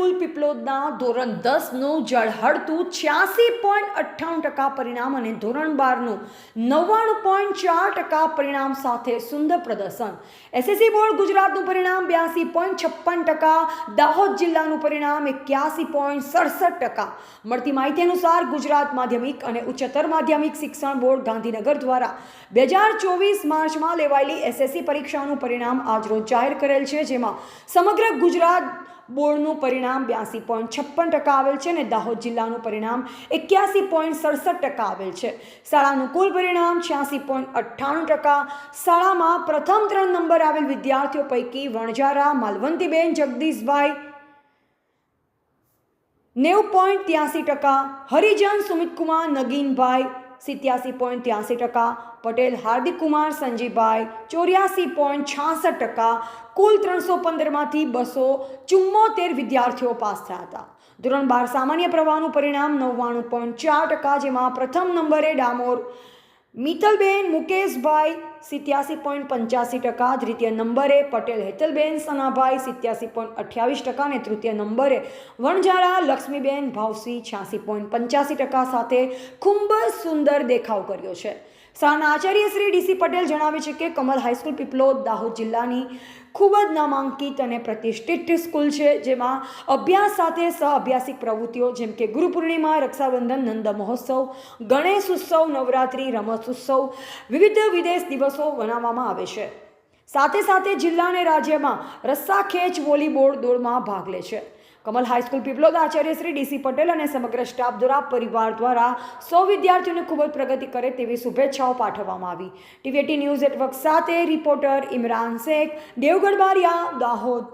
High school પીપલોદના ધોરણ 10નું ઝળહળતું 86.98% પરિણામ અને ધોરણ 12નું 99.4% પરિણામ સાથે સુંદર પ્રદર્શન. એસએસસી બોર્ડ ગુજરાતનું પરિણામ 82.56%, દાહોદ જિલ્લાનું પરિણામ 81.67%. મળતી માહિતી અનુસાર ગુજરાત માધ્યમિક અને ઉચ્ચતર માધ્યમિક શિક્ષણ બોર્ડ ગાંધીનગર દ્વારા 2024 માર્ચમાં લેવાયેલી એસએસસી પરીક્ષાનું પરિણામ આજરોજ જાહેર કરેલ છે, જેમાં સમગ્ર ગુજરાત બોર્ડનું પરિણામ 82.56% આવેલ છે અને દાહોદ જિલ્લાનું પરિણામ 81.67% આવેલ છે. શાળાનું કુલ પરિણામ 86.98%. શાળામાં પ્રથમ 3 નંબર આવેલ વિદ્યાર્થીઓ પૈકી વણજારા માલવંતીબેન જગદીશભાઈ 90.83%, હરિજન સુમિતકુમાર નગીનભાઈ 87.83%, પટેલ હાર્દિકકુમાર સંજીભાઈ 84.66%. કુલ 315માંથી 274 વિદ્યાર્થીઓ પાસ થયા હતા. ધોરણ 12 સામાન્ય પ્રવાહનું પરિણામ 99.4%, જેમાં પ્રથમ નંબરે ડામોર મિત્તલબેન મુકેશભાઈ 87.85%, દ્વિતીય નંબરે પટેલ હેતલબેન સનાભાઈ 87.28% અને તૃતીય નંબરે વણજારા લક્ષ્મીબેન ભાવસી 86.85% સાથે ખૂબ જ સુંદર દેખાવ કર્યો છે. શાળાના આચાર્ય શ્રી ડીસી પટેલ જણાવે છે કે કમલ હાઈસ્કૂલ પીપલોદ દાહોદ જિલ્લાની ખૂબ જ નામાંકિત અને પ્રતિષ્ઠિત સ્કૂલ છે, જેમાં અભ્યાસ સાથે સહ અભ્યાસિક પ્રવૃત્તિઓ જેમ કે ગુરુ પૂર્ણિમા, રક્ષાબંધન, નંદ મહોત્સવ, ગણેશ ઉત્સવ, નવરાત્રિ, રમત ઉત્સવ, વિવિધ વિદેશ દિવસો મનાવવામાં આવે છે. સાથે સાથે જિલ્લા અને રાજ્યમાં રસ્સાખેંચ વોલીબોલ દોડમાં ભાગ લે છે. કમલ હાઈસ્કૂલ પીપલોદ આચાર્ય શ્રી ડીસી પટેલ અને સમગ્ર સ્ટાફ દ્વારા પરિવાર દ્વારા 100 વિદ્યાર્થીઓને ખૂબ જ પ્રગતિ કરે તેવી શુભેચ્છાઓ પાઠવવામાં આવી. ટીવી18 ન્યૂઝ નેટવર્ક સાથે રિપોર્ટર ઇમરાન શેખ, દેવગઢ બારિયા, દાહોદ.